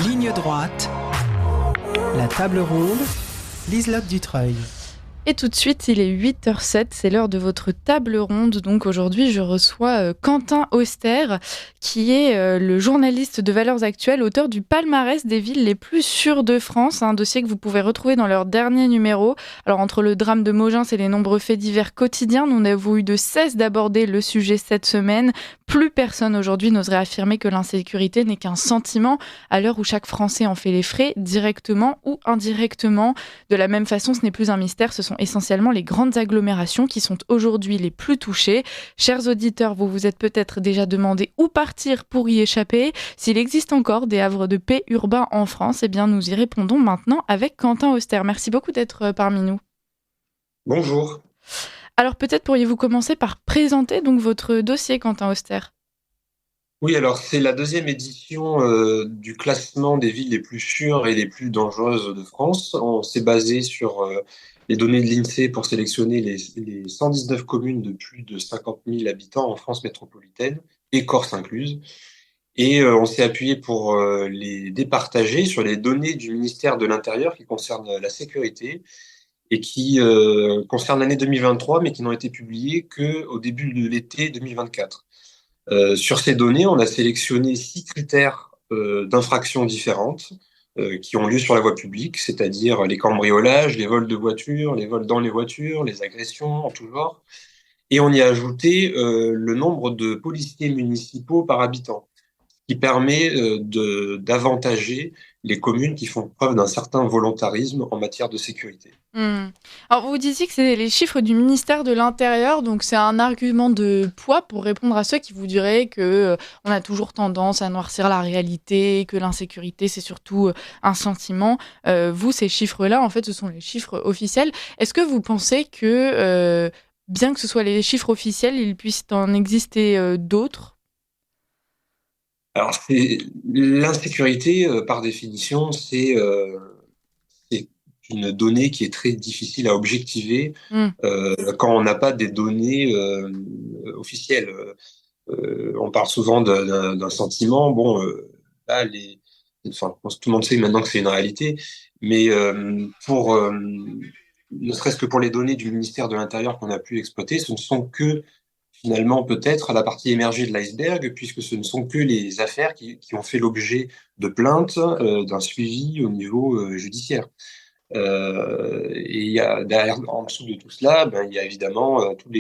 Ligne droite, la table ronde, Liselotte Dutreuil. Et tout de suite, il est 8h07, c'est l'heure de votre table ronde. Donc aujourd'hui, je reçois Quentin Auster, qui est le journaliste de Valeurs Actuelles, auteur du palmarès des villes les plus sûres de France, un dossier que vous pouvez retrouver dans leur dernier numéro. Alors entre le drame de Mougins et les nombreux faits divers quotidiens, nous n'avons eu de cesse d'aborder le sujet cette semaine. Plus personne aujourd'hui n'oserait affirmer que l'insécurité n'est qu'un sentiment, à l'heure où chaque Français en fait les frais, directement ou indirectement. De la même façon, ce n'est plus un mystère, ce sont essentiellement les grandes agglomérations qui sont aujourd'hui les plus touchées. Chers auditeurs, vous vous êtes peut-être déjà demandé où partir pour y échapper. S'il existe encore des havres de paix urbains en France, eh bien nous y répondons maintenant avec Quentin Auster. Merci beaucoup d'être parmi nous. Bonjour. Alors peut-être pourriez-vous commencer par présenter donc votre dossier, Quentin Auster. Oui, alors c'est la deuxième édition du classement des villes les plus sûres et les plus dangereuses de France. On s'est basé sur les données de l'INSEE pour sélectionner les 119 communes de plus de 50 000 habitants en France métropolitaine, et Corse incluse. Et on s'est appuyé pour les départager sur les données du ministère de l'Intérieur qui concernent la sécurité et qui concernent l'année 2023, mais qui n'ont été publiées qu'au début de l'été 2024. Sur ces données, on a sélectionné 6 critères d'infractions différentes qui ont lieu sur la voie publique, c'est-à-dire les cambriolages, les vols de voitures, les vols dans les voitures, les agressions en tout genre. Et on y a ajouté le nombre de policiers municipaux par habitant, qui permet d'avantager les communes qui font preuve d'un certain volontarisme en matière de sécurité. Alors vous disiez que c'est les chiffres du ministère de l'Intérieur, donc c'est un argument de poids pour répondre à ceux qui vous diraient que on a toujours tendance à noircir la réalité, que l'insécurité c'est surtout un sentiment. Vous, ces chiffres-là, en fait, ce sont les chiffres officiels. Est-ce que vous pensez que, bien que ce soit les chiffres officiels, il puisse en exister d'autres ? Alors, l'insécurité, par définition, c'est une donnée qui est très difficile à objectiver Mm. quand on n'a pas des données officielles. On parle souvent d'un sentiment. Bon, là, enfin, je pense que tout le monde sait maintenant que c'est une réalité, mais ne serait-ce que pour les données du ministère de l'Intérieur qu'on a pu exploiter, ce ne sont que finalement peut-être la partie émergée de l'iceberg, puisque ce ne sont que les affaires qui ont fait l'objet de plaintes, d'un suivi au niveau judiciaire. Et il y a derrière, en dessous de tout cela, ben, il y a évidemment toutes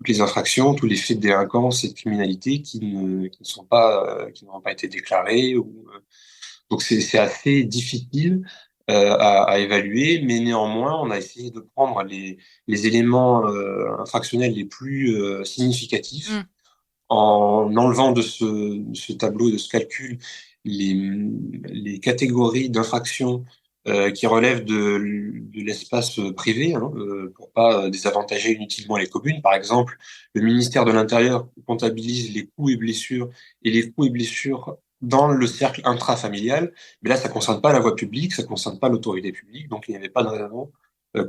les infractions, tous les faits de délinquance et de criminalité qui ne sont pas, qui n'ont pas été déclarés. Donc c'est assez difficile à évaluer, mais néanmoins, on a essayé de prendre les éléments infractionnels les plus significatifs Mm. en enlevant de ce tableau, de ce calcul, les, les catégories d'infractions qui relèvent de l'espace privé, hein, pour pas désavantager inutilement les communes. Par exemple, le ministère de l'Intérieur comptabilise les coups et blessures et les coups et blessures dans le cercle intrafamilial, mais là, ça concerne pas la voie publique, ça concerne pas l'autorité publique, donc il n'y avait pas de raison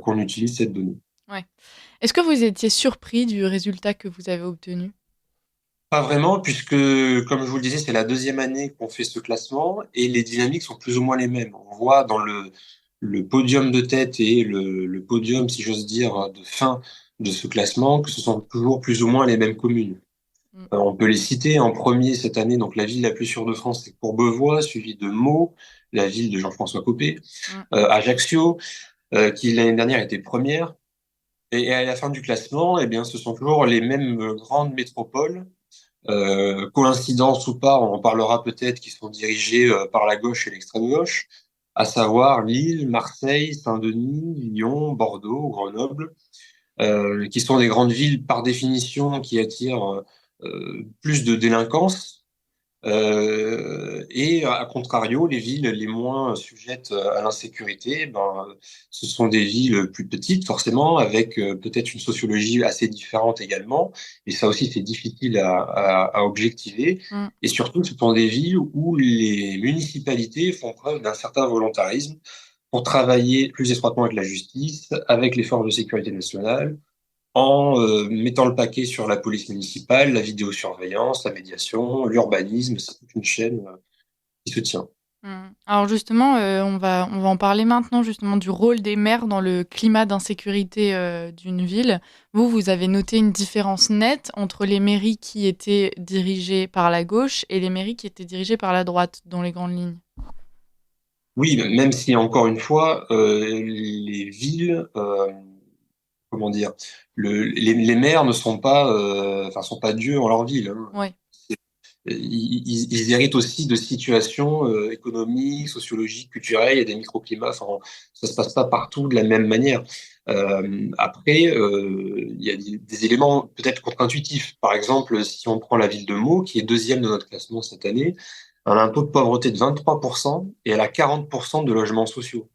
qu'on utilise cette donnée. Ouais. Est-ce que vous étiez surpris du résultat que vous avez obtenu ? Pas vraiment, puisque, comme je vous le disais, c'est la deuxième année qu'on fait ce classement et les dynamiques sont plus ou moins les mêmes. On voit dans le podium de tête et le podium, si j'ose dire, de fin de ce classement, que ce sont toujours plus ou moins les mêmes communes. Mm. On peut les citer en premier cette année. Donc, la ville la plus sûre de France, c'est Courbevoie, suivie de Meaux, la ville de Jean-François Copé, Mm. Ajaccio, qui l'année dernière était première. Et à la fin du classement, eh bien, ce sont toujours les mêmes grandes métropoles, coïncidence ou pas, on en parlera peut-être, qui sont dirigés par la gauche et l'extrême gauche, à savoir Lille, Marseille, Saint-Denis, Lyon, Bordeaux, Grenoble, qui sont des grandes villes par définition qui attirent plus de délinquance. Et à contrario, les villes les moins sujettes à l'insécurité, ben, ce sont des villes plus petites, forcément, avec peut-être une sociologie assez différente également. Et ça aussi, c'est difficile à objectiver. Mm. Et surtout, ce sont des villes où les municipalités font preuve d'un certain volontarisme pour travailler plus étroitement avec la justice, avec les forces de sécurité nationale, en mettant le paquet sur la police municipale, la vidéosurveillance, la médiation, l'urbanisme, c'est toute une chaîne qui se tient. Alors justement, on va en parler maintenant justement du rôle des maires dans le climat d'insécurité d'une ville. Vous avez noté une différence nette entre les mairies qui étaient dirigées par la gauche et les mairies qui étaient dirigées par la droite, dans les grandes lignes. Oui, même si encore une fois, les villes, comment dire, les maires ne sont pas, enfin, sont pas dieux en leur ville, hein. Ouais. Ils héritent aussi de situations économiques, sociologiques, culturelles. Il y a des microclimats. Enfin, ça se passe pas partout de la même manière. Après, il y a des éléments peut-être contre-intuitifs. Par exemple, si on prend la ville de Meaux, qui est deuxième de notre classement cette année, elle a un taux de pauvreté de 23% et elle a 40% de logements sociaux.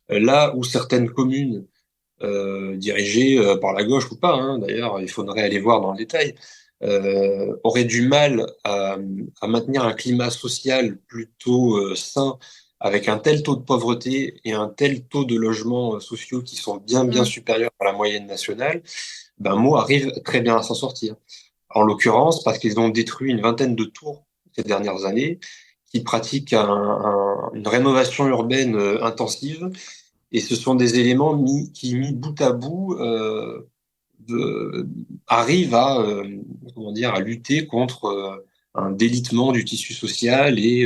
Là où certaines communes dirigées par la gauche ou pas, hein, d'ailleurs, il faudrait aller voir dans le détail, auraient du mal à maintenir un climat social plutôt sain avec un tel taux de pauvreté et un tel taux de logements sociaux qui sont bien Mm. supérieurs à la moyenne nationale, ben Meaux arrive très bien à s'en sortir. En l'occurrence, parce qu'ils ont détruit une vingtaine de tours ces dernières années, qui pratiquent une rénovation urbaine intensive, et ce sont des éléments qui, mis bout à bout, arrivent à, comment dire, à lutter contre un délitement du tissu social et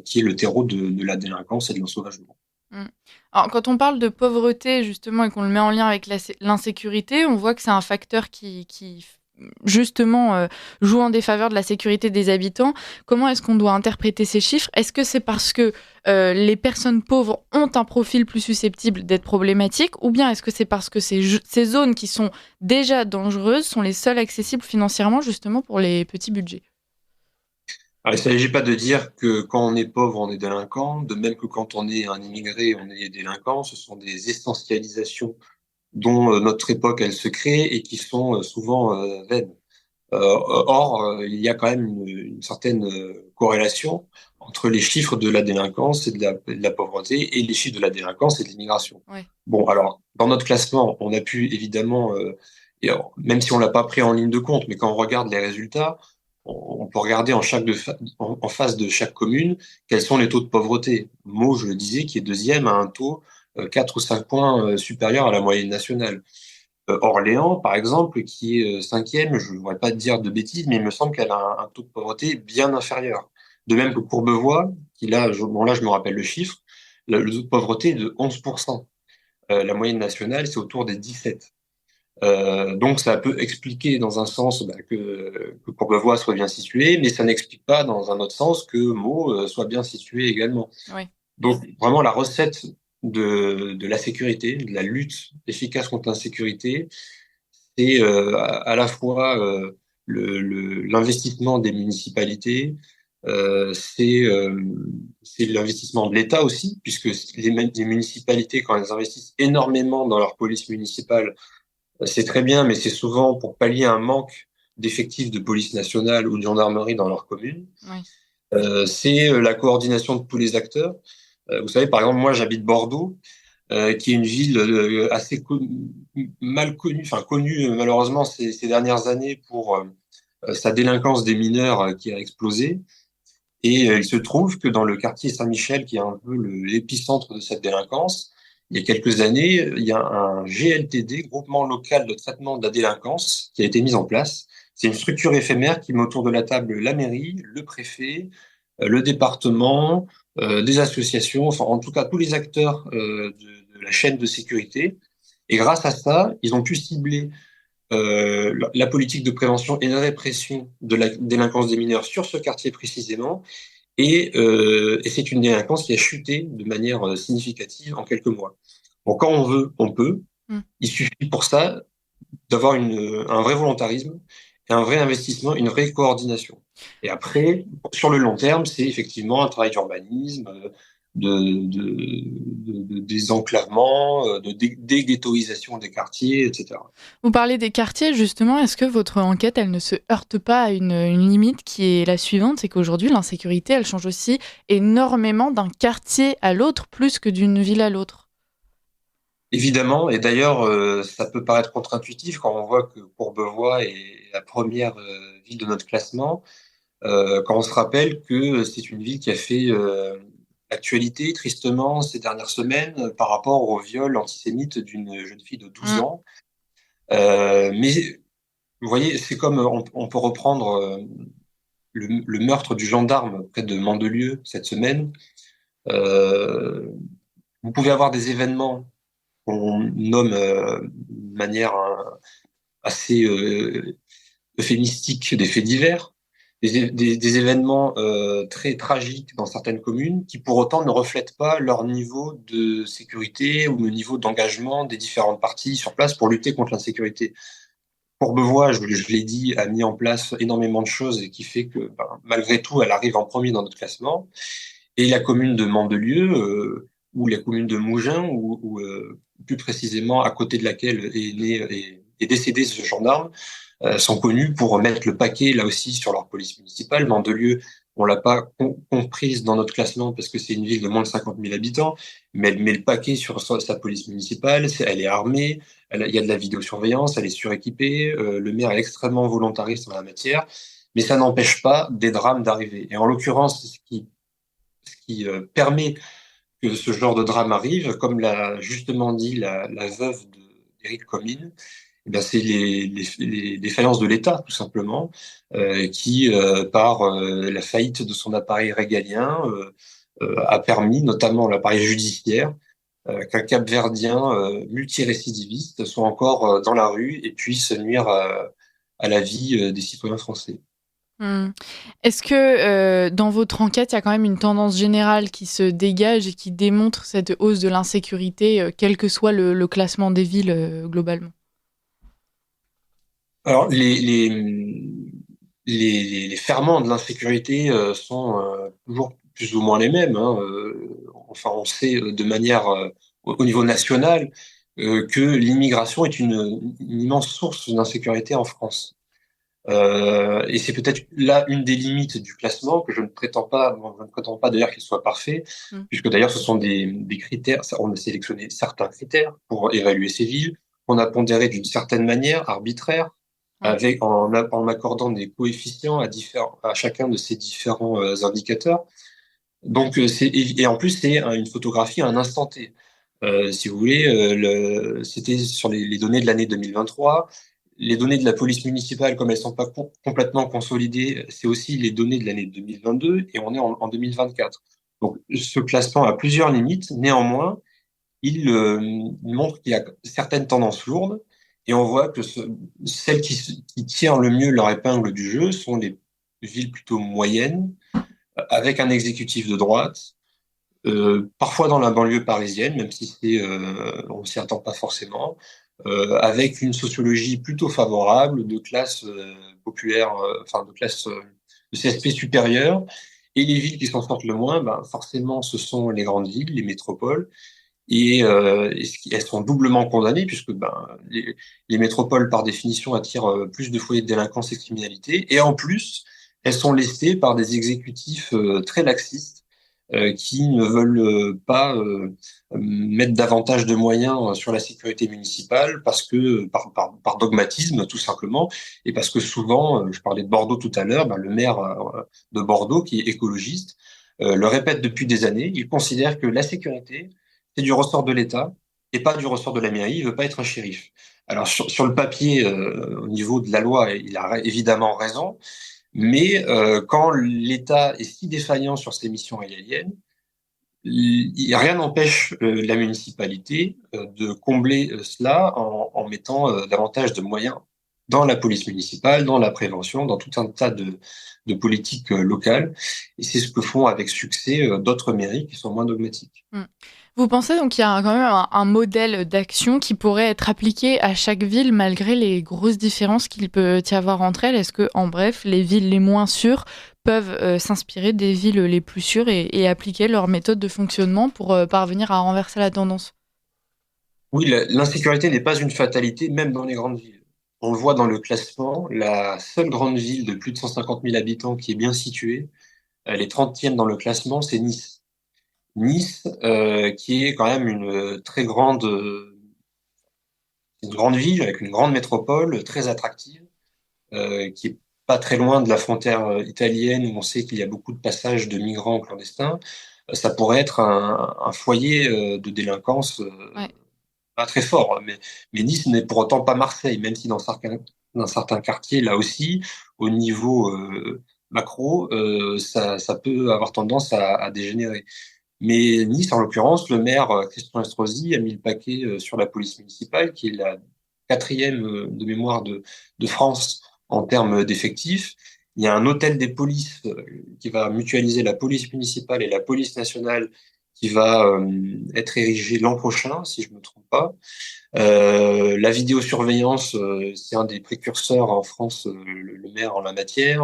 qui est le terreau de la délinquance et de l'ensauvagement. Mm. Alors, quand on parle de pauvreté, justement, et qu'on le met en lien avec l'insécurité, on voit que c'est un facteur qui justement, joue en défaveur de la sécurité des habitants. Comment est-ce qu'on doit interpréter ces chiffres? Est-ce que c'est parce que les personnes pauvres ont un profil plus susceptible d'être problématique, ou bien est-ce que c'est parce que ces zones qui sont déjà dangereuses sont les seules accessibles financièrement, justement, pour les petits budgets? Alors, il ne s'agit pas de dire que quand on est pauvre, on est délinquant, de même que quand on est un immigré, on est délinquant. Ce sont des essentialisations dont notre époque, elle se crée et qui sont souvent vaines. Or, il y a quand même une certaine corrélation entre les chiffres de la délinquance et de la pauvreté et les chiffres de la délinquance et de l'immigration. Ouais. Bon, alors, dans notre classement, on a pu évidemment, et alors, même si on l'a pas pris en ligne de compte, mais quand on regarde les résultats, on peut regarder en face de chaque commune quels sont les taux de pauvreté. Meaux, je le disais, qui est deuxième, a un taux 4 ou 5 points supérieur à la moyenne nationale. Orléans, par exemple, qui est cinquième, je ne voudrais pas te dire de bêtises, mais il me semble qu'elle a un taux de pauvreté bien inférieur. De même que Courbevoie, qui là, bon là, je me rappelle le chiffre, le taux de pauvreté est de 11%. La moyenne nationale, c'est autour des 17. Donc ça peut expliquer dans un sens que Courbevoie soit bien situé, mais ça n'explique pas dans un autre sens que Meaux soit bien situé également. Ouais. Donc vraiment la recette de la sécurité, de la lutte efficace contre l'insécurité, c'est à la fois l'investissement des municipalités, c'est l'investissement de l'État aussi, puisque les municipalités, quand elles investissent énormément dans leur police municipale, c'est très bien, mais c'est souvent pour pallier un manque d'effectifs de police nationale ou de gendarmerie dans leur commune. Ouais. C'est la coordination de tous les acteurs. Vous savez, par exemple, moi, j'habite Bordeaux, qui est une ville assez mal connue, enfin connue malheureusement ces dernières années pour sa délinquance des mineurs qui a explosé. Et il se trouve que dans le quartier Saint-Michel, qui est un peu l'épicentre de cette délinquance, il y a quelques années, il y a un GLTD, Groupement local de traitement de la délinquance, qui a été mis en place. C'est une structure éphémère qui met autour de la table la mairie, le préfet, le département, des associations, enfin en tout cas tous les acteurs de la chaîne de sécurité. Et grâce à ça, ils ont pu cibler la politique de prévention et de répression de la délinquance des mineurs sur ce quartier précisément. Et c'est une délinquance qui a chuté de manière significative en quelques mois. Donc quand on veut, on peut. Mm. Il suffit pour ça d'avoir un vrai volontarisme et un vrai investissement, une vraie coordination. Et après, sur le long terme, c'est effectivement un travail d'urbanisme, de désenclavement, de déghettoisation des quartiers, etc. Vous parlez des quartiers, justement. Est-ce que votre enquête, elle ne se heurte pas à une limite qui est la suivante, c'est qu'aujourd'hui, l'insécurité, elle change aussi énormément d'un quartier à l'autre, plus que d'une ville à l'autre? Évidemment, et d'ailleurs, ça peut paraître contre-intuitif quand on voit que Courbevoie est la première ville de notre classement, quand on se rappelle que c'est une ville qui a fait l'actualité, tristement, ces dernières semaines, par rapport au viol antisémite d'une jeune fille de 12 Mm. ans. Mais vous voyez, c'est comme on peut reprendre le meurtre du gendarme près de Mandelieu cette semaine. Euh, Vous pouvez avoir des événements qu'on nomme de manière assez euphémistique des faits divers, des événements très tragiques dans certaines communes qui pour autant ne reflètent pas leur niveau de sécurité ou le niveau d'engagement des différentes parties sur place pour lutter contre l'insécurité. Courbevoie, je l'ai dit, a mis en place énormément de choses et qui fait que malgré tout, elle arrive en premier dans notre classement. Et la commune de Mandelieu, ou la commune de Mougins, ou plus précisément à côté de laquelle est décédé ce gendarme, sont connus pour mettre le paquet là aussi sur leur police municipale. Mandelieu, on l'a pas comprise dans notre classement parce que c'est une ville de moins de 50 000 habitants, mais elle met le paquet sur sa police municipale. Elle est armée, il y a de la vidéosurveillance, elle est suréquipée. Le maire est extrêmement volontariste en la matière, mais ça n'empêche pas des drames d'arriver. Et en l'occurrence, ce qui permet que ce genre de drame arrive, comme l'a justement dit la veuve d'Éric Comines, eh bien, c'est les défaillances de l'État, tout simplement, qui, par la faillite de son appareil régalien, a permis, notamment l'appareil judiciaire, qu'un Cap-Verdien multirécidiviste soit encore dans la rue et puisse nuire à la vie des citoyens français. Mm. Est-ce que dans votre enquête, il y a quand même une tendance générale qui se dégage et qui démontre cette hausse de l'insécurité, quel que soit le classement des villes globalement? Alors, les ferments de l'insécurité sont toujours plus ou moins les mêmes, hein. Enfin, on sait de manière au niveau national que l'immigration est une immense source d'insécurité en France. Et c'est peut-être là une des limites du classement que je ne prétends pas, bon, je ne prétends pas d'ailleurs qu'il soit parfait, Mm. puisque d'ailleurs ce sont des critères, on a sélectionné certains critères pour évaluer ces villes, qu'on a pondéré d'une certaine manière arbitraire, Ouais. en accordant des coefficients à chacun de ces différents indicateurs. Donc et en plus c'est une photographie à un instant T. Si vous voulez, c'était sur les données de l'année 2023. Les données de la police municipale, comme elles sont pas complètement consolidées, c'est aussi les données de l'année 2022 et on est en 2024. Donc ce classement a plusieurs limites. Néanmoins, il montre qu'il y a certaines tendances lourdes et on voit que celles qui tirent le mieux leur épingle du jeu sont les villes plutôt moyennes, avec un exécutif de droite, parfois dans la banlieue parisienne, même si on s'y attend pas forcément, avec une sociologie plutôt favorable de classe populaire, enfin de classe de CSP supérieure. Et les villes qui s'en sortent le moins, ben, forcément, ce sont les grandes villes, les métropoles. Elles sont doublement condamnées puisque les métropoles, par définition, attirent plus de foyers de délinquance et de criminalité. Et en plus, elles sont lestées par des exécutifs très laxistes qui ne veulent pas mettre davantage de moyens sur la sécurité municipale parce que par dogmatisme tout simplement et parce que souvent, je parlais de Bordeaux tout à l'heure, le maire de Bordeaux qui est écologiste le répète depuis des années, il considère que la sécurité c'est du ressort de l'État et pas du ressort de la mairie. Il veut pas être un shérif. Alors sur le papier, au niveau de la loi, il a évidemment raison, mais quand l'État est si défaillant sur ses missions régaliennes, rien n'empêche la municipalité de combler cela en mettant davantage de moyens dans la police municipale, dans la prévention, dans tout un tas de politiques locales. Et c'est ce que font avec succès d'autres mairies qui sont moins dogmatiques. Mm. Vous pensez donc qu'il y a quand même un modèle d'action qui pourrait être appliqué à chaque ville malgré les grosses différences qu'il peut y avoir entre elles? Est-ce que, en bref, les villes les moins sûres peuvent s'inspirer des villes les plus sûres et appliquer leur méthode de fonctionnement pour parvenir à renverser la tendance? Oui, l'insécurité n'est pas une fatalité, même dans les grandes villes. On le voit dans le classement, la seule grande ville de plus de 150 000 habitants qui est bien située, elle est 30e dans le classement, c'est Nice. Nice, qui est quand même une grande ville avec une grande métropole très attractive, qui est pas très loin de la frontière italienne où on sait qu'il y a beaucoup de passages de migrants clandestins, ça pourrait être un foyer de délinquance Ouais. pas très fort. Mais Nice n'est pour autant pas Marseille, même si dans certains quartiers, là aussi, au niveau macro, ça peut avoir tendance à dégénérer. Mais Nice, en l'occurrence, le maire Christian Estrosi a mis le paquet sur la police municipale, qui est la quatrième de mémoire de France en termes d'effectifs. Il y a un hôtel des polices qui va mutualiser la police municipale et la police nationale qui va être érigé l'an prochain, si je me trompe pas. La vidéosurveillance, c'est un des précurseurs en France, le maire en la matière.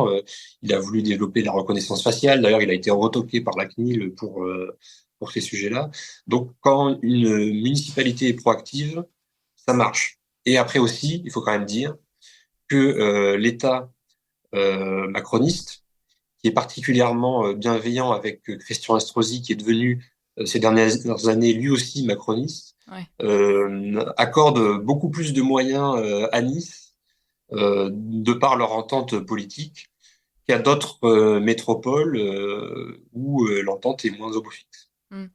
Il a voulu développer la reconnaissance faciale. D'ailleurs, il a été retoqué par la CNIL pour ces sujets-là. Donc, quand une municipalité est proactive, ça marche. Et après aussi, il faut quand même dire que l'État macroniste, qui est particulièrement bienveillant avec Christian Estrosi, qui est devenu ces dernières années lui aussi macroniste, Ouais. accorde beaucoup plus de moyens à Nice de par leur entente politique qu'à d'autres métropoles où l'entente est moins au beau fixe. Mm.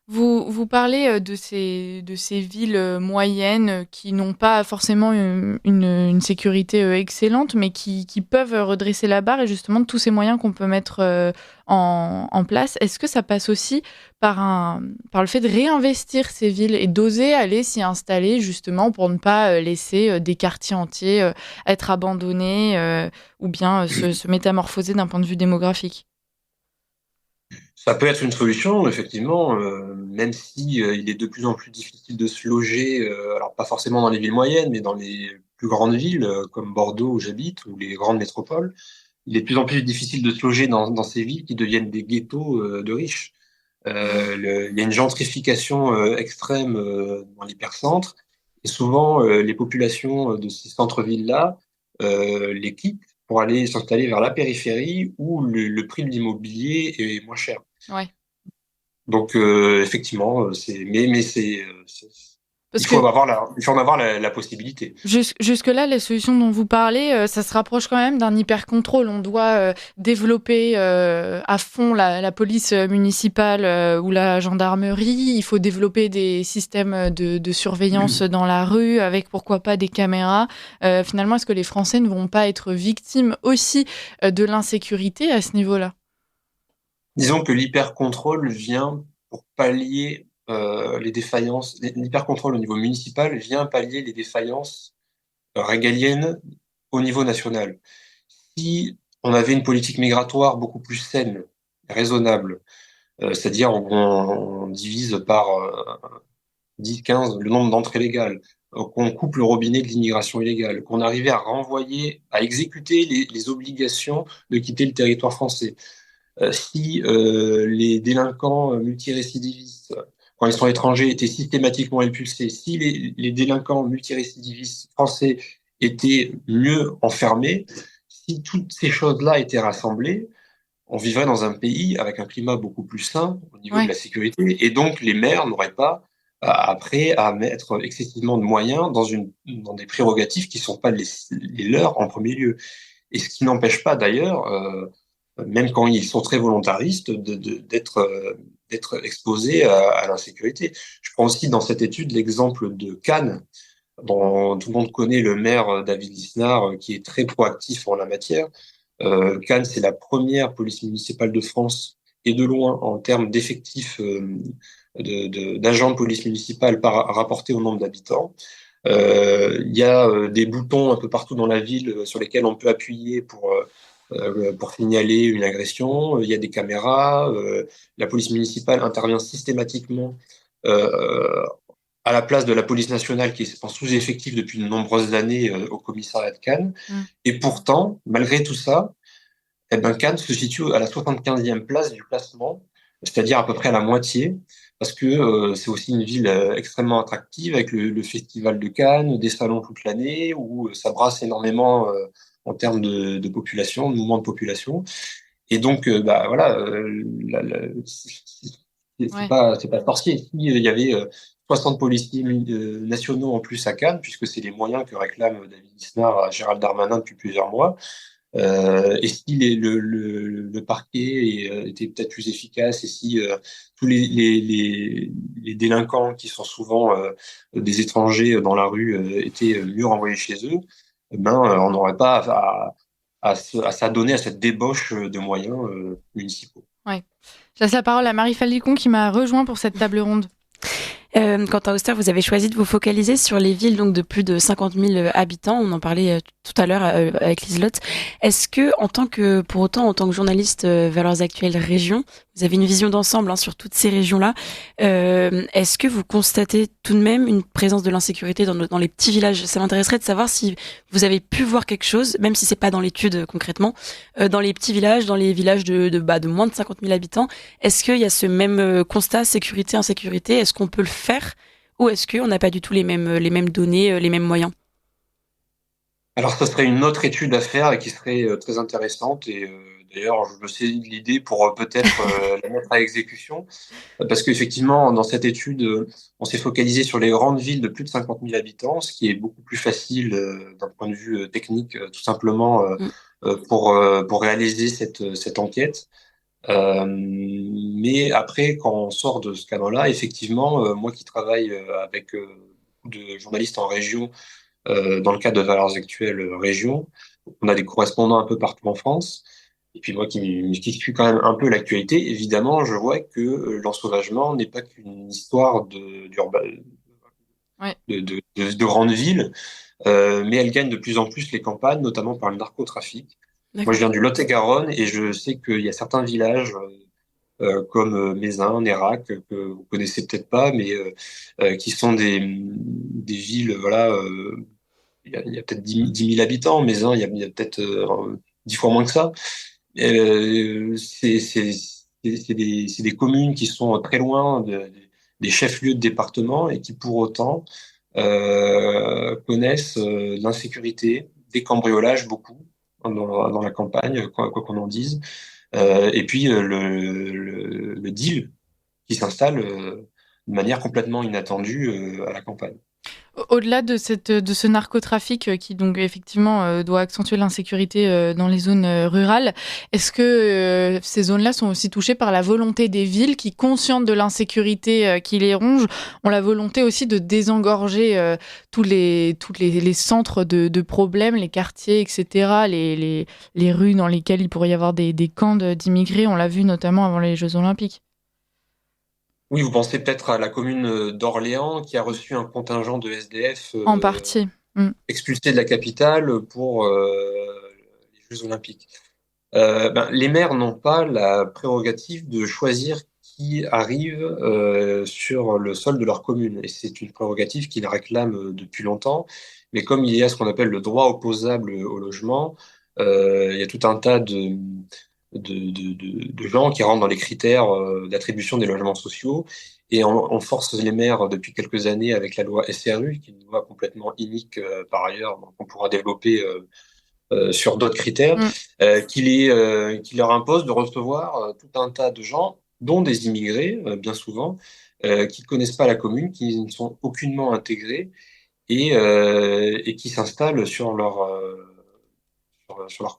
Vous parlez de ces villes moyennes qui n'ont pas forcément une sécurité excellente, mais qui peuvent redresser la barre et justement de tous ces moyens qu'on peut mettre en place. Est-ce que ça passe aussi par le fait de réinvestir ces villes et d'oser aller s'y installer justement pour ne pas laisser des quartiers entiers être abandonnés ou bien se métamorphoser d'un point de vue démographique? Ça peut être une solution, effectivement, même si il est de plus en plus difficile de se loger, alors pas forcément dans les villes moyennes, mais dans les plus grandes villes, comme Bordeaux où j'habite, ou les grandes métropoles. Il est de plus en plus difficile de se loger dans ces villes qui deviennent des ghettos de riches. Mm. Il y a une gentrification extrême dans l'hypercentre, et souvent les populations de ces centres-villes-là les quittent pour aller s'installer vers la périphérie où le prix de l'immobilier est moins cher. Ouais. Donc effectivement, Parce que il faut en avoir la possibilité. Jusque-là, les solutions dont vous parlez, ça se rapproche quand même d'un hyper-contrôle. On doit développer à fond la police municipale ou la gendarmerie. Il faut développer des systèmes de surveillance dans la rue avec pourquoi pas des caméras. Finalement, est-ce que les Français ne vont pas être victimes aussi de l'insécurité à ce niveau-là? Disons que l'hyper-contrôle vient pour pallier les défaillances. L'hyper-contrôle au niveau municipal vient pallier les défaillances régaliennes au niveau national. Si on avait une politique migratoire beaucoup plus saine, raisonnable, c'est-à-dire on divise par 10, 15 le nombre d'entrées légales, qu'on coupe le robinet de l'immigration illégale, qu'on arrivait à renvoyer, à exécuter les obligations de quitter le territoire français. Si les délinquants multirécidivistes, quand ils sont étrangers, étaient systématiquement expulsés, si les délinquants multirécidivistes français étaient mieux enfermés, si toutes ces choses-là étaient rassemblées, on vivrait dans un pays avec un climat beaucoup plus sain au niveau de Ouais. la sécurité, et donc les maires n'auraient pas après à mettre excessivement de moyens dans des prérogatives qui ne sont pas les leurs en premier lieu. Et ce qui n'empêche pas d'ailleurs, même quand ils sont très volontaristes, d'être exposés à l'insécurité. Je prends aussi dans cette étude l'exemple de Cannes, dont tout le monde connaît le maire David Lisnard, qui est très proactif en la matière. Cannes, c'est la première police municipale de France, et de loin en termes d'effectifs d'agents de police municipale rapporté au nombre d'habitants. Il y a des boutons un peu partout dans la ville sur lesquels on peut appuyer pour signaler une agression. Il y a des caméras. La police municipale intervient systématiquement euh, à la place de la police nationale qui est en sous-effectif depuis de nombreuses années au commissariat de Cannes. Mm. Et pourtant, malgré tout ça, eh ben, Cannes se situe à la 75e place du classement, c'est-à-dire à peu près à la moitié, parce que c'est aussi une ville extrêmement attractive avec le Festival de Cannes, des salons toute l'année, où ça brasse énormément en termes de population, de mouvement de population. Et donc, bah voilà, Ouais. c'est pas sorcier. Si, il y avait 60 policiers nationaux en plus à Cannes, puisque c'est les moyens que réclame David Lisnard à Gérald Darmanin depuis plusieurs mois, Et si le parquet était peut-être plus efficace, et si tous les délinquants qui sont souvent des étrangers dans la rue étaient mieux renvoyés chez eux, on n'aurait pas à s'adonner à cette débauche de moyens municipaux. Ouais. Je laisse la parole à Marie Falicon qui m'a rejoint pour cette table ronde. Quentin Auster, vous avez choisi de vous focaliser sur les villes donc de plus de 50 000 habitants. On en parlait tout à l'heure avec Liselotte. Est-ce que, pour autant, en tant que journaliste Valeurs Actuelles Région, vous avez une vision d'ensemble sur toutes ces régions-là. Est-ce que vous constatez tout de même une présence de l'insécurité dans les petits villages? Ça m'intéresserait de savoir si vous avez pu voir quelque chose, même si c'est pas dans l'étude concrètement, dans les petits villages, dans les villages de moins de 50 000 habitants. Est-ce qu'il y a ce même constat sécurité, insécurité? Est-ce qu'on peut le faire ou est-ce qu'on n'a pas du tout les mêmes données, les mêmes moyens? Alors, ce serait une autre étude à faire et qui serait très intéressante. Et d'ailleurs, je me saisis de l'idée pour peut-être la mettre à exécution. Parce qu'effectivement, dans cette étude, on s'est focalisé sur les grandes villes de plus de 50 000 habitants, ce qui est beaucoup plus facile d'un point de vue technique, tout simplement pour réaliser cette enquête. Mais après, quand on sort de ce cadre-là, effectivement, moi qui travaille avec beaucoup de journalistes en région, dans le cadre de Valeurs Actuelles Région. On a des correspondants un peu partout en France. Et puis moi qui suis quand même un peu l'actualité, évidemment, je vois que l'ensauvagement n'est pas qu'une histoire Ouais. de grandes villes, mais elle gagne de plus en plus les campagnes, notamment par le narcotrafic. Moi, je viens du Lot-et-Garonne et je sais qu'il y a certains villages comme Mézin, Nérac, que vous connaissez peut-être pas, mais qui sont des villes, voilà, il y a peut-être 10 000 habitants, mais il y a peut-être 10 fois moins que ça. C'est des communes qui sont très loin des chefs-lieux de département et qui pour autant connaissent l'insécurité, des cambriolages beaucoup dans la campagne, quoi qu'on en dise. Et puis le deal qui s'installe de manière complètement inattendue à la campagne. Au-delà de ce narcotrafic qui donc effectivement doit accentuer l'insécurité dans les zones rurales, est-ce que ces zones-là sont aussi touchées par la volonté des villes qui, conscientes de l'insécurité qui les ronge, ont la volonté aussi de désengorger tous les centres de problèmes, les quartiers, etc., les rues dans lesquelles il pourrait y avoir des camps d'immigrés, on l'a vu notamment avant les Jeux Olympiques. Oui, vous pensez peut-être à la commune d'Orléans qui a reçu un contingent de SDF En partie. Mm. expulsés de la capitale pour les Jeux Olympiques. Les maires n'ont pas la prérogative de choisir qui arrive sur le sol de leur commune. Et c'est une prérogative qu'ils réclament depuis longtemps. Mais comme il y a ce qu'on appelle le droit opposable au logement, il y a tout un tas de gens qui rentrent dans les critères d'attribution des logements sociaux. Et on force les maires depuis quelques années avec la loi SRU, qui est une loi complètement inique par ailleurs, donc on pourra développer sur d'autres critères, Mm. qui leur impose de recevoir tout un tas de gens, dont des immigrés, bien souvent, qui ne connaissent pas la commune, qui ne sont aucunement intégrés et qui s'installent sur leur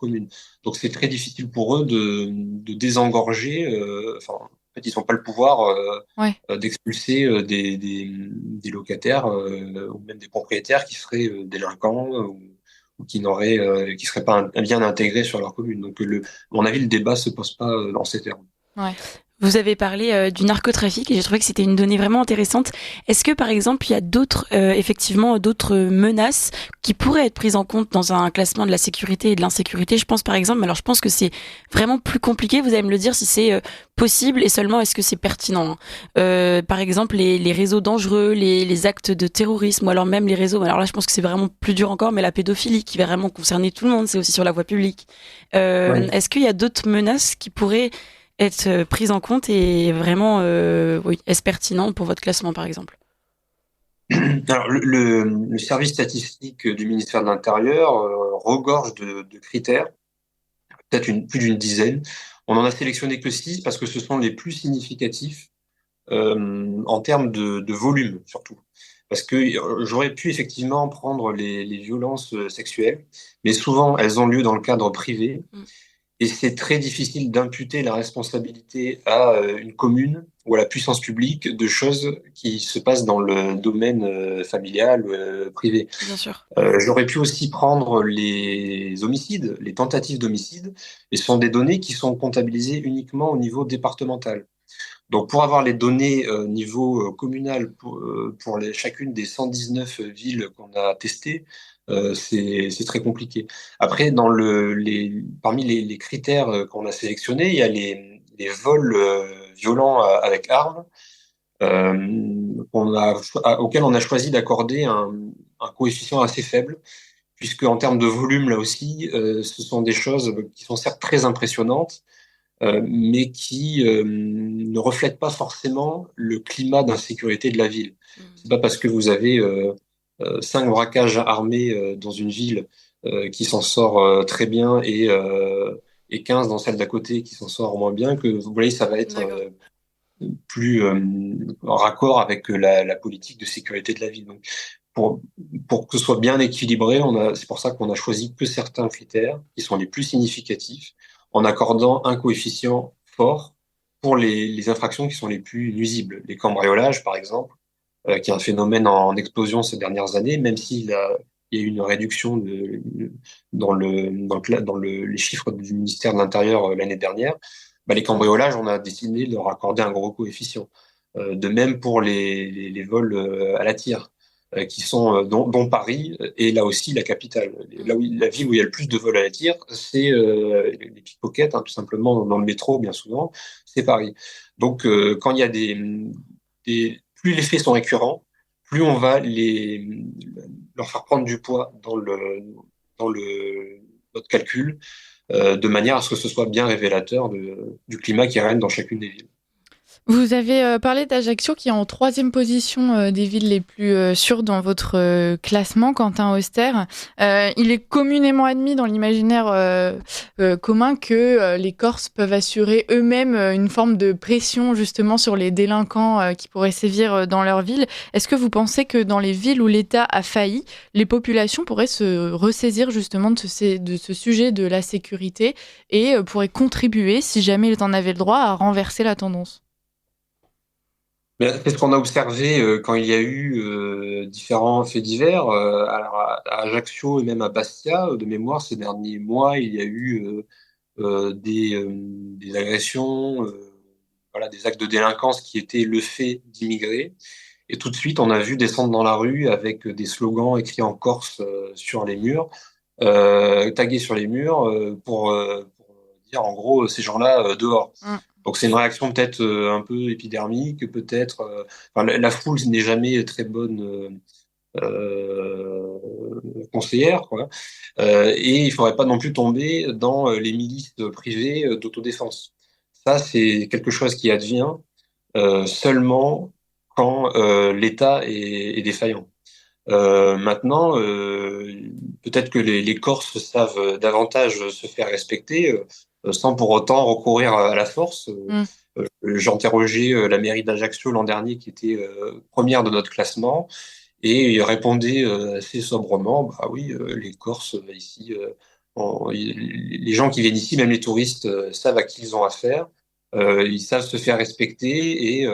commune. Donc c'est très difficile pour eux de désengorger. En fait, ils n'ont pas le pouvoir Ouais. d'expulser des locataires ou même des propriétaires qui seraient délinquants ou qui seraient pas bien intégrés sur leur commune. Donc à mon avis, le débat se pose pas dans ces termes. Ouais. Vous avez parlé du narcotrafic et j'ai trouvé que c'était une donnée vraiment intéressante. Est-ce que, par exemple, il y a effectivement d'autres menaces qui pourraient être prises en compte dans un classement de la sécurité et de l'insécurité? Je pense, par exemple, alors je pense que c'est vraiment plus compliqué. Vous allez me le dire si c'est possible et seulement est-ce que c'est pertinent. Par exemple, les réseaux dangereux, les actes de terrorisme ou alors même les réseaux. Alors là, je pense que c'est vraiment plus dur encore, mais la pédophilie qui va vraiment concerner tout le monde, c'est aussi sur la voie publique. Oui. Est-ce qu'il y a d'autres menaces qui pourraient être prise en compte et vraiment, oui, est-ce pertinent pour votre classement, par exemple? Alors, le service statistique du ministère de l'Intérieur regorge de critères, peut-être plus d'une dizaine. On en a sélectionné que 6 parce que ce sont les plus significatifs en termes de volume, surtout. parce que j'aurais pu effectivement prendre les violences sexuelles, mais souvent elles ont lieu dans le cadre privé. Mm. Et c'est très difficile d'imputer la responsabilité à une commune ou à la puissance publique de choses qui se passent dans le domaine familial, privé. Bien sûr. J'aurais pu aussi prendre les homicides, les tentatives d'homicide, et ce sont des données qui sont comptabilisées uniquement au niveau départemental. Donc, pour avoir les données niveau communal pour chacune des 119 villes qu'on a testées, c'est très compliqué. Après, parmi les critères qu'on a sélectionnés, il y a les vols violents avec armes auxquels on a choisi d'accorder un coefficient assez faible, puisque en termes de volume, là aussi, ce sont des choses qui sont certes très impressionnantes, mais qui ne reflètent pas forcément le climat d'insécurité de la ville. C'est pas parce que vous avez 5 braquages armés dans une ville qui s'en sort très bien et 15 dans celle d'à côté qui s'en sort moins bien que vous voyez ça va être plus en raccord avec la politique de sécurité de la ville. Donc, pour que ce soit bien équilibré, c'est pour ça qu'on a choisi que certains critères qui sont les plus significatifs, en accordant un coefficient fort pour les infractions qui sont les plus nuisibles. Les cambriolages, par exemple, qui est un phénomène en explosion ces dernières années, même il y a eu une réduction dans les chiffres du ministère de l'Intérieur l'année dernière. Les cambriolages, on a décidé de leur accorder un gros coefficient. De même pour les vols à la tire, qui sont dont Paris est là aussi la capitale. Là où, la ville où il y a le plus de vols à la tire, c'est les pickpockets, tout simplement dans le métro, bien souvent, c'est Paris. Donc, quand il y a plus les faits sont récurrents, plus on va leur faire prendre du poids dans notre calcul, de manière à ce que ce soit bien révélateur du climat qui règne dans chacune des villes. Vous avez parlé d'Ajaccio qui est en 3e position des villes les plus sûres dans votre classement, Quentin Auster. Il est communément admis dans l'imaginaire commun que les Corses peuvent assurer eux-mêmes une forme de pression justement sur les délinquants qui pourraient sévir dans leur ville. Est-ce que vous pensez que dans les villes où l'État a failli, les populations pourraient se ressaisir justement de ce sujet de la sécurité et pourraient contribuer, si jamais ils en avaient le droit, à renverser la tendance ? C'est ce qu'on a observé quand il y a eu différents faits divers. Alors à Ajaccio et même à Bastia, de mémoire, ces derniers mois, il y a eu des agressions, des actes de délinquance qui étaient le fait d'immigrés. Et tout de suite, on a vu descendre dans la rue avec des slogans écrits en corse sur les murs, tagués sur les murs pour dire en gros ces gens-là dehors. Donc c'est une réaction peut-être un peu épidermique, peut-être. La foule n'est jamais très bonne conseillère, quoi. Et il faudrait pas non plus tomber dans les milices privées d'autodéfense. Ça, c'est quelque chose qui advient seulement quand l'État est défaillant. Maintenant, peut-être que les Corses savent davantage se faire respecter sans pour autant recourir à la force. J'ai interrogé la mairie d'Ajaccio l'an dernier, qui était première de notre classement, et il répondait assez sobrement, bah oui, les Corses ici, les gens qui viennent ici, même les touristes, savent à qui ils ont affaire, ils savent se faire respecter, et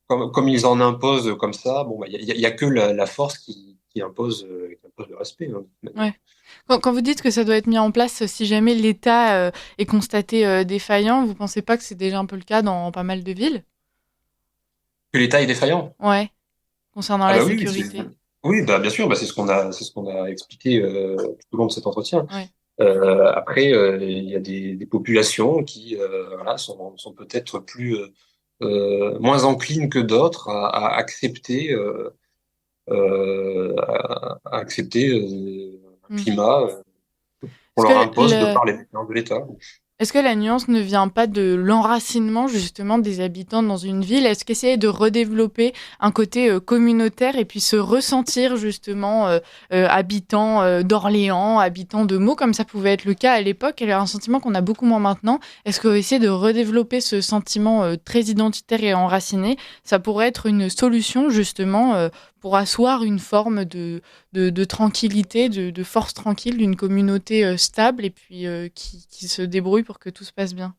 comme ils en imposent comme ça, il y a que la force qui impose le respect. Ouais. Quand vous dites que ça doit être mis en place si jamais l'État est constaté défaillant, vous pensez pas que c'est déjà un peu le cas dans pas mal de villes ? Que l'État est défaillant ? Ouais, concernant la sécurité. Oui, bien sûr, c'est ce qu'on a expliqué tout au long de cet entretien. Ouais. Après, il y a des populations qui sont peut-être moins enclines que d'autres à accepter un climat qu'on leur impose de par les puissances de l'État. Est-ce que la nuance ne vient pas de l'enracinement justement des habitants dans une ville ? Est-ce qu'essayer de redévelopper un côté communautaire et puis se ressentir justement habitant d'Orléans, habitant de Meaux, comme ça pouvait être le cas à l'époque, et un sentiment qu'on a beaucoup moins maintenant. Est-ce qu'essayer de redévelopper ce sentiment très identitaire et enraciné, ça pourrait être une solution justement pour asseoir une forme de tranquillité, de force tranquille, d'une communauté stable et puis qui se débrouille pour que tout se passe bien.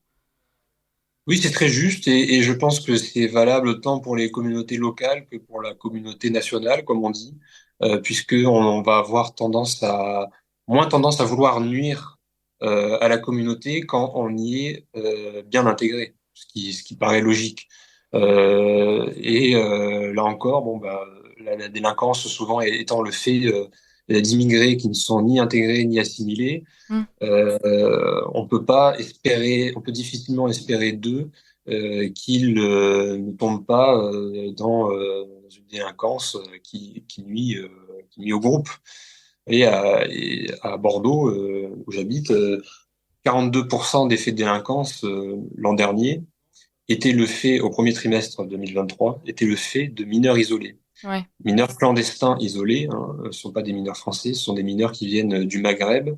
Oui, c'est très juste et je pense que c'est valable tant pour les communautés locales que pour la communauté nationale, comme on dit, puisque on va avoir moins tendance à vouloir nuire à la communauté quand on y est bien intégré, ce qui paraît logique. Là encore, bon bah la délinquance souvent étant le fait d'immigrés qui ne sont ni intégrés ni assimilés. Mm. On peut difficilement espérer d'eux qu'ils ne tombent pas dans une délinquance qui nuit au groupe. Et à Bordeaux, où j'habite, 42% des faits de délinquance l'an dernier étaient le fait, au premier trimestre 2023, étaient le fait de mineurs isolés. Ouais. Mineurs clandestins isolés, hein, ce ne sont pas des mineurs français, ce sont des mineurs qui viennent du Maghreb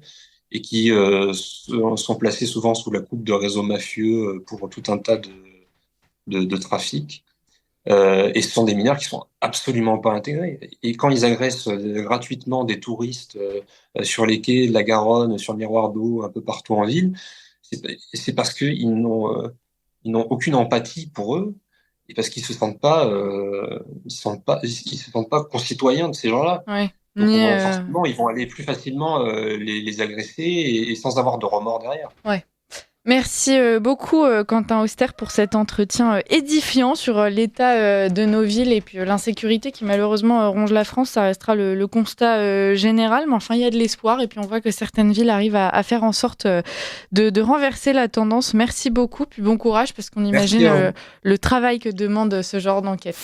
et qui sont placés souvent sous la coupe de réseaux mafieux pour tout un tas de trafics. Et ce sont des mineurs qui sont absolument pas intégrés. Et quand ils agressent gratuitement des touristes sur les quais de la Garonne, sur le miroir d'eau, un peu partout en ville, c'est parce ils n'ont aucune empathie pour eux et parce qu'ils se sentent pas concitoyens de ces gens-là. Ouais. Donc forcément, ils vont aller plus facilement les agresser et sans avoir de remords derrière. Ouais. Merci beaucoup Quentin Auster pour cet entretien édifiant sur l'état de nos villes et puis l'insécurité qui malheureusement ronge la France. Ça restera le constat général, mais enfin il y a de l'espoir et puis on voit que certaines villes arrivent à faire en sorte de renverser la tendance. Merci beaucoup, puis bon courage parce qu'on imagine le travail que demande ce genre d'enquête.